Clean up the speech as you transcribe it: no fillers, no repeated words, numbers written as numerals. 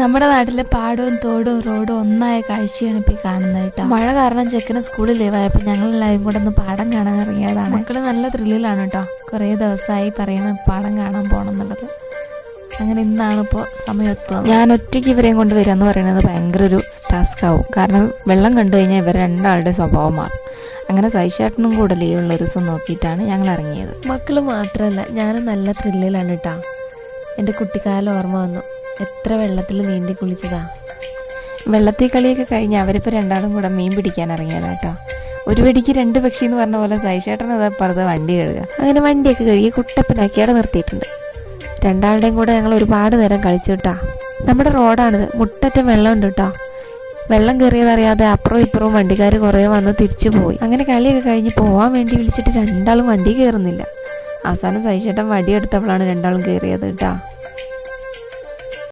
നമ്മുടെ നാട്ടിലെ പാടവും തോടും റോഡും ഒന്നായ കാഴ്ചയാണ് ഇപ്പം കാണുന്നത് കേട്ടോ. മഴ കാരണം ചെക്കന് സ്കൂളിൽ ലീവായപ്പോൾ ഞങ്ങൾ എല്ലാവരും കൂടെ ഒന്ന് പാടം കാണാൻ ഇറങ്ങിയതാണ്. മക്കള് നല്ല ത്രില്ലിലാണ് കേട്ടോ. കുറേ ദിവസമായി പറയുന്ന പാടം കാണാൻ പോകണം എന്നുള്ളത്. അങ്ങനെ ഇന്നാണ് ഇപ്പോൾ സമയം എത്തുക. ഞാൻ ഒറ്റയ്ക്ക് ഇവരെയും കൊണ്ട് വരിക എന്ന് പറയുന്നത് ഭയങ്കര ഒരു ടാസ്ക് ആവും. കാരണം വെള്ളം കണ്ടു കഴിഞ്ഞാൽ ഇവർ രണ്ടാളുടെ സ്വഭാവം മാറും. അങ്ങനെ സൈഷേട്ടനും കൂടെ ലീവുള്ള ഒരു ദിവസം നോക്കിയിട്ടാണ് ഞങ്ങൾ ഇറങ്ങിയത്. മക്കൾ മാത്രമല്ല, ഞാനും നല്ല ത്രില്ലിലാണ് കേട്ടോ. എൻ്റെ കുട്ടിക്കാലം ഓർമ്മ വന്നു. എത്ര വെള്ളത്തിൽ നീന്തി കുളിച്ചതാ. വെള്ളത്തിൽ കളിയൊക്കെ കഴിഞ്ഞ് അവരിപ്പോൾ രണ്ടാളും കൂടെ മീൻ പിടിക്കാൻ ഇറങ്ങിയതാ കേട്ടോ. ഒരു വെടിക്ക് രണ്ട് പക്ഷി എന്ന് പറഞ്ഞ പോലെ സൈഷേട്ടൻ അതാ പറഞ്ഞത് വണ്ടി കഴുകുക. അങ്ങനെ വണ്ടിയൊക്കെ കഴുകി കുട്ടപ്പനാക്കി അവിടെ നിർത്തിയിട്ടുണ്ട്. രണ്ടാളുടെയും കൂടെ ഞങ്ങൾ ഒരുപാട് നേരം കളിച്ചു കേട്ടോ. നമ്മുടെ റോഡാണിത്. മുട്ടറ്റം വെള്ളമുണ്ട് കേട്ടോ. വെള്ളം കയറിയതറിയാതെ അപ്പുറവും ഇപ്പുറവും വണ്ടിക്കാർ കുറേ വന്ന് തിരിച്ചു പോയി. അങ്ങനെ കളിയൊക്കെ കഴിഞ്ഞ് പോകാൻ വേണ്ടി വിളിച്ചിട്ട് രണ്ടാളും വണ്ടി കയറുന്നില്ല. അവസാനം സൈഷേട്ടൻ വടിയെടുത്തപ്പോഴാണ് രണ്ടാളും കയറിയത് കേട്ടോ.